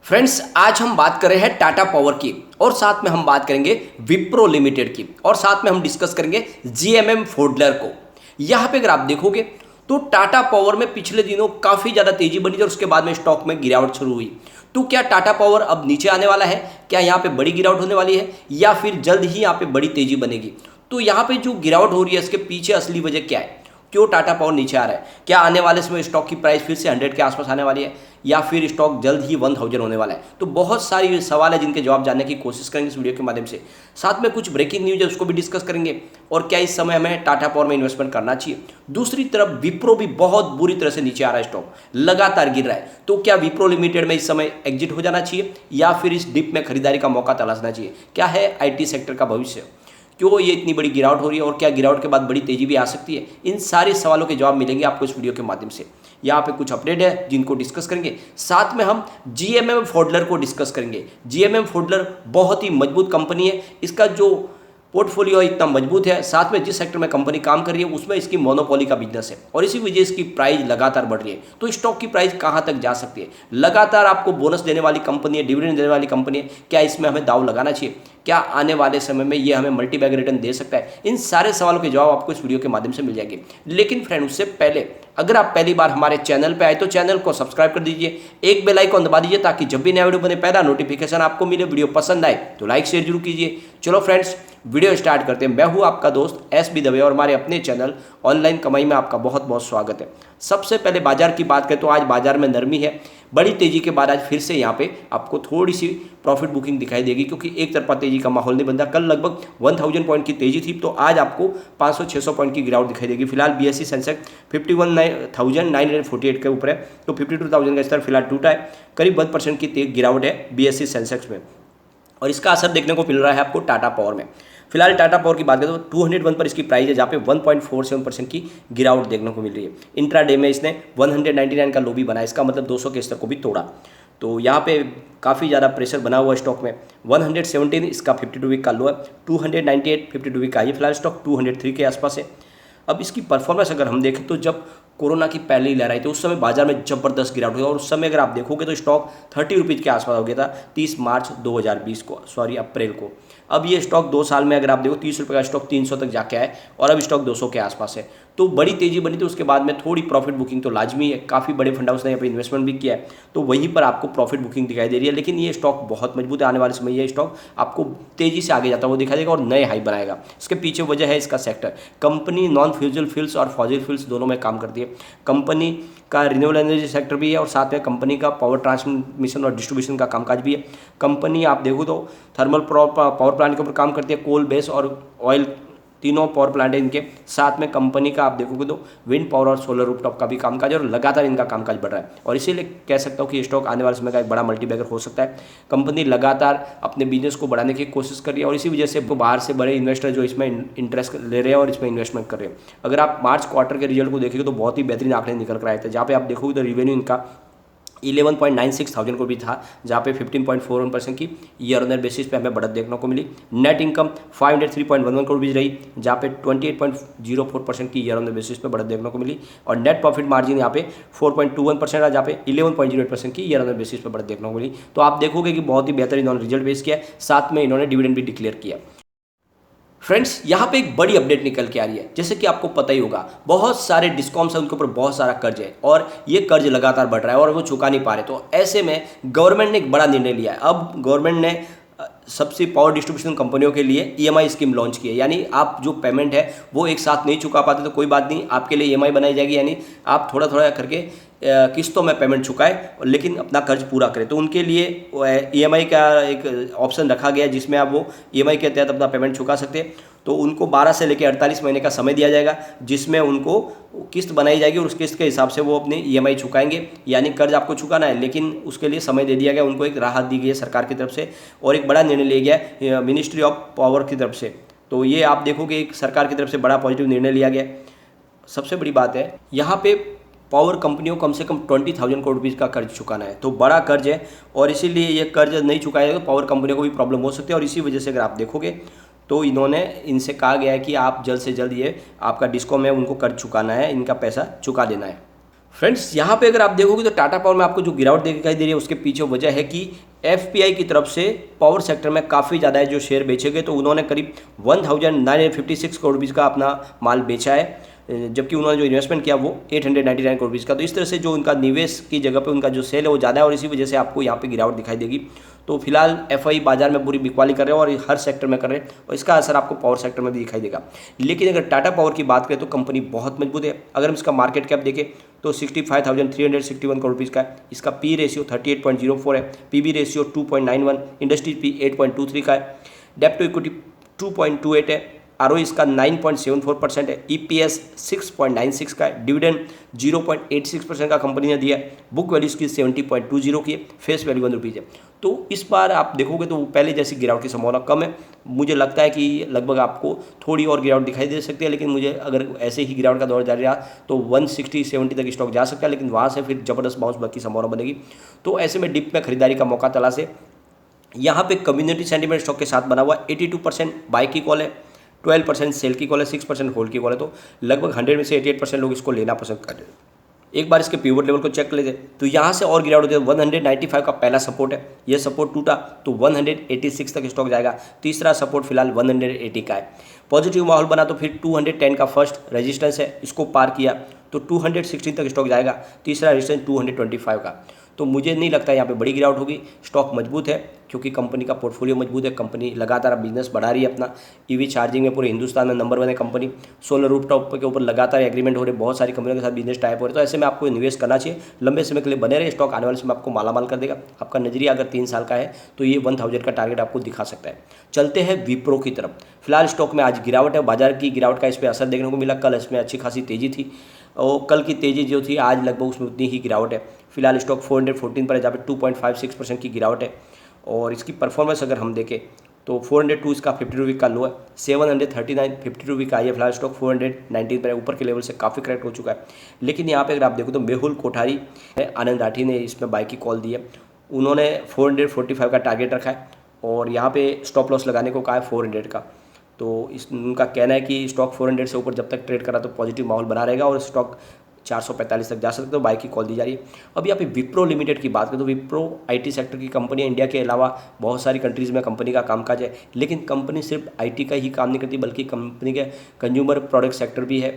Friends, आज हम बात कर रहे हैं टाटा पावर की और साथ में हम बात करेंगे विप्रो लिमिटेड की और साथ में हम डिस्कस करेंगे जीएमएम फोल्डर को। यहाँ पे अगर आप देखोगे तो टाटा पावर में पिछले दिनों काफ़ी ज़्यादा तेजी बनी थी और उसके बाद में स्टॉक में गिरावट शुरू हुई। तो क्या टाटा पावर अब नीचे आने वाला है? क्या यहाँ पे बड़ी गिरावट होने वाली है या फिर जल्द ही यहाँ पे बड़ी तेजी बनेगी? तो यहाँ पे जो गिरावट हो रही है इसके पीछे असली वजह क्या है? क्यों टाटा पावर नीचे आ रहा है? क्या आने वाले समय स्टॉक की प्राइस फिर से 100 के आसपास आने वाली है या फिर स्टॉक जल्द ही 1000 होने वाला है? तो बहुत सारी सवाल है जिनके जवाब जानने की कोशिश करेंगे इस वीडियो के माध्यम से। साथ में कुछ ब्रेकिंग न्यूज है उसको भी डिस्कस करेंगे और क्या इस समय हमें टाटा पावर में इन्वेस्टमेंट करना चाहिए। दूसरी तरफ विप्रो भी बहुत बुरी तरह से नीचे आ रहा है, स्टॉक लगातार गिर रहा है। तो क्या विप्रो लिमिटेड में इस समय एग्जिट हो जाना चाहिए या फिर इस डिप में खरीदारी का मौका तलाशना चाहिए? क्या है आईटी सेक्टर का भविष्य? क्यों ये इतनी बड़ी गिरावट हो रही है और क्या गिरावट के बाद बड़ी तेजी भी आ सकती है? इन सारे सवालों के जवाब मिलेंगे आपको इस वीडियो के माध्यम से। यहाँ पे कुछ अपडेट है जिनको डिस्कस करेंगे। साथ में हम जीएमएम फोल्डर को डिस्कस करेंगे। जीएमएम फोल्डर बहुत ही मजबूत कंपनी है, इसका जो पोर्टफोलियो इतना मजबूत है, साथ में जिस सेक्टर में कंपनी काम कर रही है उसमें इसकी मोनोपोली का बिजनेस है और इसी वजह इसकी प्राइस लगातार बढ़ रही है। तो स्टॉक की प्राइस कहां तक जा सकती है? लगातार आपको बोनस देने वाली कंपनी है, डिविडेंड देने वाली कंपनी है, क्या इसमें हमें दाव लगाना चाहिए? क्या आने वाले समय में ये हमें मल्टी बैग रिटर्न दे सकता है? इन सारे सवालों के जवाब आपको इस वीडियो के माध्यम से मिल जाएंगे। लेकिन फ्रेंड, उससे पहले अगर आप पहली बार हमारे चैनल पे आए तो चैनल को सब्सक्राइब कर दीजिए, एक बेल आइकन दबा दीजिए ताकि जब भी नया वीडियो बने पहला नोटिफिकेशन आपको मिले। वीडियो पसंद आए तो लाइक शेयर जरूर कीजिए। चलो फ्रेंड्स, वीडियो स्टार्ट करते हैं। मैं हूं आपका दोस्त एस बी दवे और हमारे अपने चैनल ऑनलाइन कमाई में आपका बहुत बहुत स्वागत है। सबसे पहले बाजार की बात करें तो आज बाजार में नरमी है। बड़ी तेजी के बाद आज फिर से यहाँ पे आपको थोड़ी सी प्रॉफिट बुकिंग दिखाई देगी क्योंकि एक तरफा तेजी का माहौल नहीं बनता। कल लगभग 1000 पॉइंट की तेजी थी, तो आज आपको 500-600 पॉइंट की गिरावट दिखाई देगी। फिलहाल बीएसई सेंसेक्स 51,948 के ऊपर है, तो 52,000 का स्तर फिलहाल टूटा है। करीब 1% की तेज गिरावट है बीएसई सेंसेक्स में और इसका असर देखने को मिल रहा है आपको टाटा पावर में। फिलहाल टाटा पावर की बात करें तो 201 पर इसकी प्राइस है, जहाँ पे 1.47% की गिरावट देखने को मिल रही है। इंट्राडे में इसने 199 का लो भी बनाया, इसका मतलब 200 के स्तर को भी तोड़ा। तो यहाँ पे काफ़ी ज़्यादा प्रेशर बना हुआ है स्टॉक में। 117 इसका 52 वीक का लो है, 298 52 वीक का है। फिलहाल स्टॉक 203 के आसपास है। अब इसकी परफॉर्मेंस अगर हम देखें तो जब कोरोना की पहली लहर आई थी उस समय बाजार में जबरदस्त गिरावट हुई और उस समय अगर आप देखोगे तो स्टॉक 30 रुपीज़ के आसपास हो गया था 30 मार्च 2020 को, अप्रैल को। अब ये स्टॉक 2 साल में अगर आप देखो 30 रुपये का स्टॉक 300 तक जाके आए और अब स्टॉक 200 के आसपास है। तो बड़ी तेजी बनी थी, उसके बाद में थोड़ी प्रॉफिट बुकिंग तो लाजमी है। काफ़ी बड़े फंड हाउस ने यहाँ पर इन्वेस्टमेंट भी किया है, तो वहीं पर आपको प्रॉफिट बुकिंग दिखाई दे रही है। लेकिन ये स्टॉक बहुत मजबूत है, आने वाले समय ये स्टॉक आपको तेजी से आगे जाता हुआ दिखाई देगा और नए हाई बनाएगा। इसके पीछे वजह है इसका सेक्टर। कंपनी नॉन फ्यूजल फ्यूल्स और फॉसिल फ्यूल्स दोनों में काम करती है। कंपनी का रिन्यूएबल एनर्जी सेक्टर भी है और साथ में कंपनी का पावर ट्रांसमिशन और डिस्ट्रीब्यूशन का कामकाज भी है। कंपनी आप देखो तो थर्मल पावर प्लांट के ऊपर काम करती है, कोल बेस और ऑयल तीनों पावर प्लांट है इनके। साथ में कंपनी का आप देखोगे तो विंड पावर और सोलर रूफटॉप का भी कामकाज है और लगातार इनका कामकाज बढ़ रहा है और इसीलिए कह सकता हूँ कि ये स्टॉक आने वाले समय का एक बड़ा मल्टीबैगर हो सकता है। कंपनी लगातार अपने बिजनेस को बढ़ाने की कोशिश कर रही है और इसी वजह से बाहर से बड़े इन्वेस्टर जो इसमें इंटरेस्ट ले रहे हैं और इसमें इन्वेस्टमेंट कर रहे हैं। अगर आप मार्च क्वार्टर के रिजल्ट को देखेंगे तो बहुत ही बेहतरीन आंकड़े निकल कर आए थे, जहाँ पे आप देखोगे तो रिवेन्यू इनका 11.96 थाउजेंड को भी था, जहाँ पे 15.41% की ईयर ऑन ईयर बेसिस पे हमें बढ़त देखने को मिली। नेट इनकम 503.11 करोड़ भी रही, जहाँ पे 28.04% की ईयर ऑन ईयर बेसिस पे बढ़त देखने को मिली और नेट प्रॉफिट मार्जिन यहाँ पे 4.21% रहा, जहाँ पे 11.08% की ईयर ऑन ईयर बेसिस पे बढ़त देखने को मिली। तो आप देखोगे कि बहुत ही बेहतर इन्होंने रिजल्ट बेस किया, साथ में इन्होंने डिविडेंड भी डिक्लेयर किया। फ्रेंड्स, यहाँ पे एक बड़ी अपडेट निकल के आ रही है। जैसे कि आपको पता ही होगा बहुत सारे डिस्कॉम्स हैं, उनके ऊपर बहुत सारा कर्ज है और ये कर्ज लगातार बढ़ रहा है और वो चुका नहीं पा रहे। तो ऐसे में गवर्नमेंट ने एक बड़ा निर्णय लिया है। अब गवर्नमेंट ने सबसे पावर डिस्ट्रीब्यूशन कंपनियों के लिए ईएमआई स्कीम लॉन्च की है। यानी आप जो पेमेंट है वो एक साथ नहीं चुका पाते तो कोई बात नहीं, आपके लिए ईएमआई बनाई जाएगी। यानी आप थोड़ा थोड़ा करके किस्तों में पेमेंट चुकाएं लेकिन अपना कर्ज पूरा करें। तो उनके लिए ईएमआई का एक ऑप्शन रखा गया जिसमें आप वो ईएमआई के तहत अपना पेमेंट चुका सकते हैं। तो उनको 12 से लेकर 48 महीने का समय दिया जाएगा जिसमें उनको किस्त बनाई जाएगी और उस किस्त के हिसाब से वो अपनी ईएमआई चुकाएंगे। यानी कर्ज आपको चुकाना है लेकिन उसके लिए समय दे दिया गया, उनको एक राहत दी गई है सरकार की तरफ से और एक बड़ा निर्णय लिया गया मिनिस्ट्री ऑफ पावर की तरफ से। तो ये आप देखोगे एक सरकार की तरफ से बड़ा पॉजिटिव निर्णय लिया गया। सबसे बड़ी बात है यहाँ पे पावर कंपनियों को कम से कम 20,000 करोड़ रुपीज़ का कर्ज चुकाना है, तो बड़ा कर्ज है और इसीलिए ये कर्ज नहीं चुकाया तो पावर कंपनियों को भी प्रॉब्लम हो सकती है। और इसी वजह से अगर आप देखोगे तो इन्होंने इनसे कहा गया है कि आप जल्द से जल्द ये आपका डिस्कॉम है उनको कर्ज चुकाना है, इनका पैसा चुका देना है। फ्रेंड्स यहाँ पे अगर आप देखोगे तो टाटा पावर में आपको जो गिरावट दिखाई दे रही है उसके पीछे वजह है कि एफपीआई की तरफ से पावर सेक्टर में काफ़ी ज़्यादा है जो शेयर बेचे गए, तो उन्होंने करीब 1956 करोड़ रुपीज़ का अपना माल बेचा है, जबकि उन्होंने जो इन्वेस्टमेंट किया वो 899 करोड़ रुपीज़ का। तो इस तरह से जो उनका निवेश की जगह पे उनका जो सेल है वो ज़्यादा है और इसी वजह से आपको यहाँ पे गिरावट दिखाई देगी। तो फिलहाल एफआई बाजार में पूरी बिकवाली कर रहे हैं और हर सेक्टर में कर रहे हैं और इसका असर आपको पावर सेक्टर में भी दिखाई देगा। लेकिन अगर टाटा पावर की बात करें तो कंपनी बहुत मजबूत है। अगर हम इसका मार्केट कैप देखें तो 65,361 करोड़ रुपीज़ का है। इसका पी रेशियो 38.04 है, पीबी रेशियो 2.91, इंडस्ट्रीज पी 8.23 का है, डेप्ट टू इक्विटी 2.28 है, आरओई इसका 9.74% है, ईपीएस 6.96 का है, डिविडेंड 0.86% का कंपनी ने दिया है, बुक वैल्यू इसकी 70.20 की है, फेस वैल्यू 1 रुपीज़ है। तो इस बार आप देखोगे तो पहले जैसी गिरावट की संभावना कम है। मुझे लगता है कि लगभग आपको थोड़ी और गिरावट दिखाई दे सकती है, लेकिन मुझे अगर ऐसे ही गिरावट का दौर जारी रहा तो 160-70 तक स्टॉक जा सकता है, लेकिन वहाँ से फिर जबरदस्त बाउंस बैक की संभावना बनेगी। तो ऐसे में डिप में खरीदारी का मौका तलाश है। यहाँ पे कम्युनिटी सेंटीमेंट स्टॉक के साथ बना हुआ 82% बाई की कॉल है, 12% सेल की कॉल है, 6% होल्ड की कॉल है। तो लगभग 100 में से 88% लोग इसको लेना पसंद कर रहे हैं। एक बार इसके पिवट लेवल को चेक कर लेते तो यहाँ से और गिरावट होती है। 195 का पहला सपोर्ट है, यह सपोर्ट टूटा तो 186 तक स्टॉक जाएगा। तीसरा सपोर्ट फिलहाल 180 का है। पॉजिटिव माहौल बना तो फिर 210 का फर्स्ट रेजिस्टेंस है, इसको पार किया तो 216 तक स्टॉक जाएगा। तीसरा रेजिस्टेंस 225 का। तो मुझे नहीं लगता यहाँ पे बड़ी गिरावट होगी। स्टॉक मजबूत है क्योंकि कंपनी का पोर्टफोलियो मजबूत है, कंपनी लगातार बिजनेस बढ़ा रही है अपना। ईवी चार्जिंग में पूरे हिंदुस्तान में नंबर 1 है कंपनी। सोलर रूफटॉप के ऊपर लगातार एग्रीमेंट हो रहे, बहुत सारी कंपनियों के साथ बिजनेस टाइप हो रहे। तो ऐसे में आपको निवेश करना चाहिए, लंबे समय के लिए बने रहे। स्टॉक आने वाले समय आपको मालामाल कर देगा। आपका नजरिया अगर 3 साल का है तो ये 1000 का टारगेट आपको दिखा सकता है। चलते हैं विप्रो की तरफ। फिलहाल स्टॉक में आज गिरावट है, बाजार की गिरावट का इस पर असर देखने को मिला। कल इसमें अच्छी खासी तेजी थी और कल की तेजी जो थी आज लगभग उसमें उतनी ही गिरावट है। फिलहाल स्टॉक 414 पर है, जहाँ पे 2.56% की गिरावट है। और इसकी परफॉर्मेंस अगर हम देखें तो 402 इसका 50 रुपये का लो है, 739 50 रुपये का है। फिलहाल स्टॉक 419 पर है, ऊपर के लेवल से काफ़ी करेक्ट हो चुका है। लेकिन यहाँ पे अगर आप देखो तो मेहुल कोठारी आनंद राठी ने इसमें बाई की कॉल दी है। उन्होंने 445 का टारगेट रखा है और यहाँ पे स्टॉप लॉस लगाने को कहा है 400 का। तो उनका कहना है कि स्टॉक 400 से ऊपर जब तक ट्रेड करा तो पॉजिटिव माहौल बना रहेगा और स्टॉक 445 तक जा सकते, तो बाई की कॉल दी जा रही है। अब यहाँ पे विप्रो लिमिटेड की बात करें तो विप्रो आईटी सेक्टर की कंपनी है। इंडिया के अलावा बहुत सारी कंट्रीज़ में कंपनी का कामकाज है, लेकिन कंपनी सिर्फ आईटी का ही काम नहीं करती बल्कि कंपनी के कंज्यूमर प्रोडक्ट सेक्टर भी है।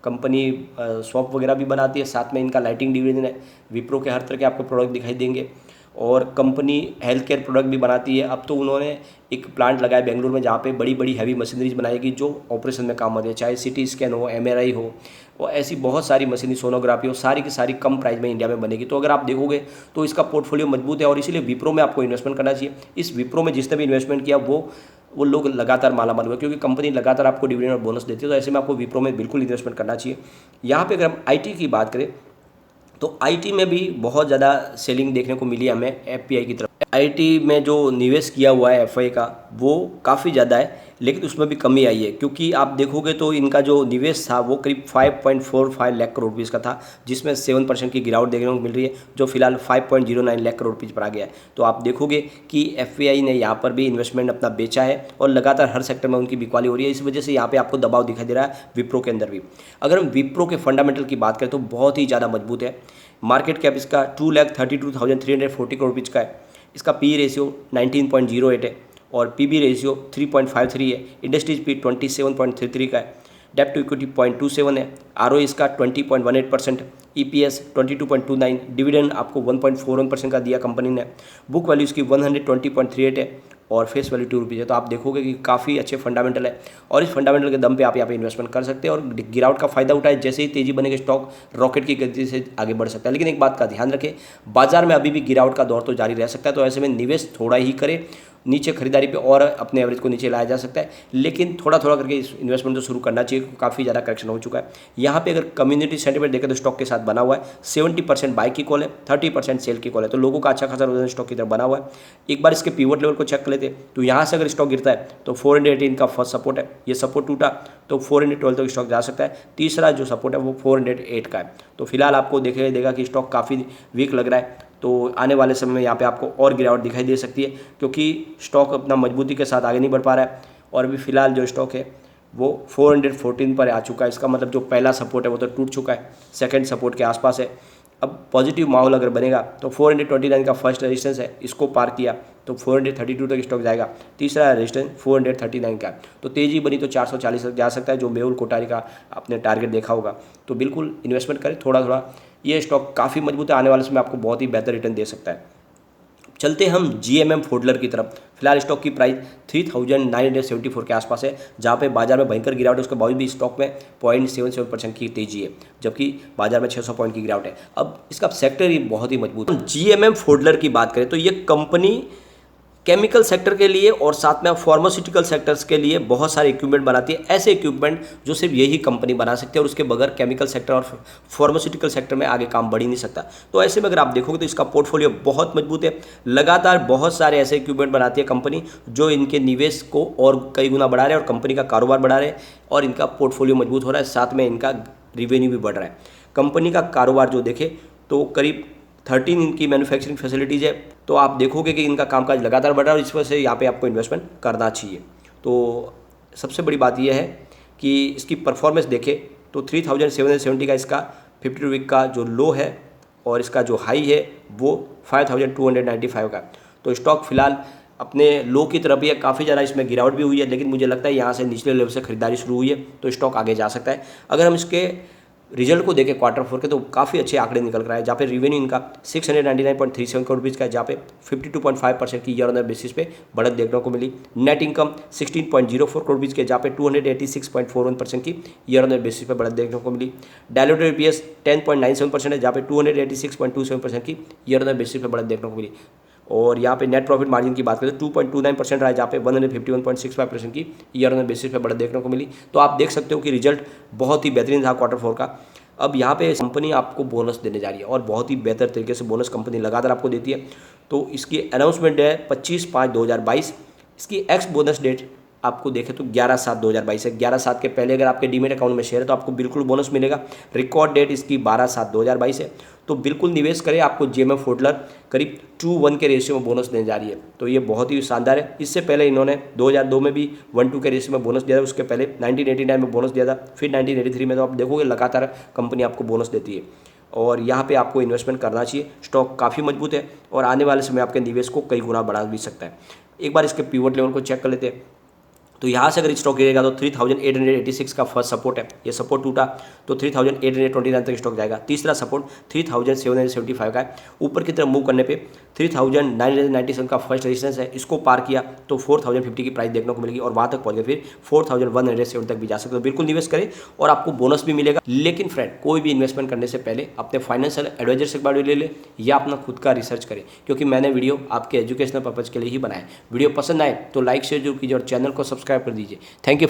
कंपनी शॉप वगैरह भी बनाती है, साथ में इनका लाइटिंग डिवीजन है। विप्रो के हर तरह के आपको प्रोडक्ट दिखाई देंगे और कंपनी हेल्थ केयर प्रोडक्ट भी बनाती है। अब तो उन्होंने एक प्लांट लगाया बेंगलुरु में जहाँ पे बड़ी बड़ी हैवी मशीनरीज बनाएगी जो ऑपरेशन में काम आती है, चाहे सिटी स्कैन हो, एमआरआई हो और ऐसी बहुत सारी मशीनरी, सोनोग्राफी हो, सारी की सारी कम प्राइस में इंडिया में बनेगी। तो अगर आप देखोगे तो इसका पोर्टफोलियो मजबूत है और इसीलिए विप्रो में आपको इन्वेस्टमेंट करना चाहिए। इस विप्रो में जिसने भी इन्वेस्टमेंट किया वो लोग लगातार मालामाल हुए क्योंकि कंपनी लगातार आपको डिविडेंड और बोनस देती है। तो ऐसे में आपको विप्रो में बिल्कुल इन्वेस्टमेंट करना चाहिए। यहाँ पे अगर हम आईटी की बात करें तो आईटी में भी बहुत ज़्यादा सेलिंग देखने को मिली हमें एफपीआई की तरफ। आईटी में जो निवेश किया हुआ है एफआई का वो काफ़ी ज़्यादा है, लेकिन उसमें भी कमी आई है क्योंकि आप देखोगे तो इनका जो निवेश था वो करीब 5.45 लाख करोड़ रुपीज़ का था, जिसमें 7% की गिरावट देखने को मिल रही है जो फिलहाल 5.09 लाख करोड़ रुपीज़ पर आ गया है। तो आप देखोगे कि एफपीआई ने यहाँ पर भी इन्वेस्टमेंट अपना बेचा है और लगातार हर सेक्टर में उनकी बिकवाली हो रही है। इस वजह से यहाँ पर आपको दबाव दिखाई दे रहा है विप्रो के अंदर भी। अगर हम विप्रो के फंडामेंटल की बात करें तो बहुत ही ज़्यादा मजबूत है। मार्केट कैप इसका 2,32,340 करोड़ रुपीज़ का है। इसका पी रेशियो 19.08 है और पीबी रेशियो 3.53 है। इंडस्ट्रीज पी 27.33 का है। डेप्ट टू इक्विटी 0.27 है। आरओई इसका 20.18%, ईपीएस 22.29, डिविडेंड आपको 1.41% का दिया कंपनी ने। बुक वैल्यू इसकी 120.38 है और फेस वैल्यू 2 रुपीज़ है। तो आप देखोगे कि काफ़ी अच्छे फंडामेंटल है और इस फंडामेंटल के दम पे आप यहाँ पे इन्वेस्टमेंट कर सकते हैं और गिरावट का फायदा उठाए। जैसे ही तेजी बनेगी स्टॉक रॉकेट की गति से आगे बढ़ सकता है। लेकिन एक बात का ध्यान रखें, बाजार में अभी भी गिरावट का दौर तो जारी रह सकता है। तो ऐसे में निवेश थोड़ा ही करें, नीचे खरीदारी पे और अपने एवरेज को नीचे लाया जा सकता है, लेकिन थोड़ा थोड़ा करके इस इन्वेस्टमेंट तो शुरू करना चाहिए। काफ़ी ज़्यादा करेक्शन हो चुका है। यहाँ पे अगर कम्युनिटी सेंटीमेंट देखें तो स्टॉक के साथ बना हुआ है 70% बाई की कॉल है, 30% सेल की कॉल है। तो लोगों का अच्छा खासा रोजाना स्टॉक की तरफ बना हुआ है। एक बार इसके पिवट लेवल को चेक कर लेते तो यहाँ से अगर स्टॉक गिरता है तो 418 का फर्स्ट सपोर्ट है, ये सपोर्ट टूटा तो 412 तक स्टॉक जा सकता है। तीसरा जो सपोर्ट है वो 408 का है। तो फिलहाल आपको देगा कि स्टॉक काफ़ी वीक लग रहा है। तो आने वाले समय में यहाँ पे आपको और गिरावट दिखाई दे सकती है क्योंकि स्टॉक अपना मजबूती के साथ आगे नहीं बढ़ पा रहा है और अभी फ़िलहाल जो स्टॉक है वो 414 पर आ चुका है। इसका मतलब जो पहला सपोर्ट है वो तो टूट चुका है, सेकंड सपोर्ट के आसपास है। अब पॉजिटिव माहौल अगर बनेगा तो 429 का फर्स्ट रेजिस्टेंस है, इसको पार किया तो 432 तक स्टॉक जाएगा। तीसरा रेजिस्टेंस 439 का, तो तेज़ी बनी तो 440 तक जा सकता है, जो मेहुल कोठारी का आपने टारगेट देखा होगा। तो बिल्कुल इन्वेस्टमेंट करें थोड़ा थोड़ा, ये स्टॉक काफ़ी मजबूत है, आने वाले समय आपको बहुत ही बेहतर रिटर्न दे सकता है। चलते हम GMM फोडलर की तरफ। फिलहाल स्टॉक की प्राइस 3974 के आसपास है, जहाँ पे बाजार में भयंकर गिरावट है, उसके बावजूद भी स्टॉक में 0.77% की तेजी है, जबकि बाजार में 600 पॉइंट की गिरावट है। अब इसका सेक्टर ही बहुत ही मजबूत है। GMM फोडलर की बात करें तो ये कंपनी केमिकल सेक्टर के लिए और साथ में फार्मास्यूटिकल सेक्टर्स के लिए बहुत सारे इक्विपमेंट बनाती है, ऐसे इक्विपमेंट जो सिर्फ यही कंपनी बना सकती है, और उसके बगैर केमिकल सेक्टर और फार्मास्यूटिकल सेक्टर में आगे काम बढ़ ही नहीं सकता। तो ऐसे में अगर आप देखोगे तो इसका पोर्टफोलियो बहुत मजबूत है, लगातार बहुत सारे ऐसे इक्विपमेंट बनाती है कंपनी जो इनके निवेश को और कई गुना बढ़ा रहे हैं और कंपनी का कारोबार बढ़ा रहे हैं, और इनका पोर्टफोलियो मजबूत हो रहा है, साथ में इनका रिवेन्यू भी बढ़ रहा है। कंपनी का कारोबार जो देखें तो करीब 13 इनकी मैन्युफैक्चरिंग फैसिलिटीज़ है, तो आप देखोगे कि इनका कामकाज लगातार बढ़ रहा है और इस वजह से यहाँ पे आपको इन्वेस्टमेंट करना चाहिए। तो सबसे बड़ी बात यह है कि इसकी परफॉर्मेंस देखें तो 3770 का इसका 52 वीक का जो लो है और इसका जो हाई है वो 5295 का। तो स्टॉक फिलहाल अपने लो की तरफ ही है, काफ़ी ज़्यादा इसमें गिरावट भी हुई है, लेकिन मुझे लगता है यहाँ से निचले लेवल से खरीदारी शुरू हुई है तो स्टॉक आगे जा सकता है। अगर हम इसके रिजल्ट को देखें Q4 के तो काफ़ी अच्छे आंकड़े निकल रहा है, जहाँ पे रेवेन्यू इनका 699.37 करोड़ रुपीज़ का है, जहाँ पे 52.5% की ईयर ऑन ईयर बेसिस पे बढ़त देखने को मिली। नेट इनकम 16.04 करोड़ रुपीज़ के, जहाँ पे 286.41% की ईयर ऑन ईयर बेसिस पे बढ़त देखने को मिली। डायलूटेड EPS 10.97% है, जहाँ पे 286.27% की ईयर ऑन ईयर बेसिस पे बढ़त देखने को मिली। और यहाँ पे नेट प्रॉफिट मार्जिन की बात करें तो 2.29% रहा है, जहाँ पे 151.65% की ईयर ऑन बेसिस पे बढ़त देखने को मिली। तो आप देख सकते हो कि रिजल्ट बहुत ही बेहतरीन था Q4 का। अब यहाँ पे कंपनी आपको बोनस देने जा रही है और बहुत ही बेहतर तरीके से बोनस कंपनी लगातार आपको देती है। तो इसकी अनाउंसमेंट है 25/5/2022। इसकी एक्स बोनस डेट आपको देखें तो 11/7/2022 है। 11/7 के पहले अगर आपके डीमेट अकाउंट में शेयर है तो आपको बिल्कुल बोनस मिलेगा। रिकॉर्ड डेट इसकी 12/7/2022 है। तो बिल्कुल निवेश करें, आपको GMM फोडलर करीब 2:1 के रेशियो में बोनस देने जा रही है, तो ये बहुत ही शानदार है। इससे पहले इन्होंने 2002 में भी 1:2 के रेशियो में बोनस दिया था, उसके पहले 1989 में बोनस दिया था, फिर 1983 में। तो आप देखोगे लगातार कंपनी आपको बोनस देती है और यहाँ पे आपको इन्वेस्टमेंट करना चाहिए। स्टॉक काफ़ी मजबूत है और आने वाले समय आपके निवेश को कई गुना बढ़ा भी सकता है। एक बार इसके पिवट लेवल को चेक कर लेते हैं। तो यहाँ से अगर स्टॉक गिरेगा तो 3886 का फर्स्ट सपोर्ट है, ये सपोर्ट टूटा तो 3829 तक स्टॉक जाएगा। तीसरा सपोर्ट 3775 का है। ऊपर की तरफ मूव करने पे 3997 का फर्स्ट रेजिस्टेंस है, इसको पार किया तो 4050 की प्राइस देखने को मिलेगी और वहाँ तक पहुँच गए, फिर 4107 तक भी जा सकते हो। बिल्कुल निवेश करें और आपको बोनस भी मिलेगा। लेकिन फ्रेंड, कोई भी इन्वेस्टमेंट करने से पहले अपने फाइनेंशियल एडवाइजर से एक बार ले ले या अपना खुद का रिसर्च करें, क्योंकि मैंने वीडियो आपके एजुकेशनल पर्पज़ के लिए ही बनाया है। वीडियो पसंद आए तो लाइक शेयर जरूर कीजिए और चैनल को सब्सक्राइब कर दीजिए। Thank you.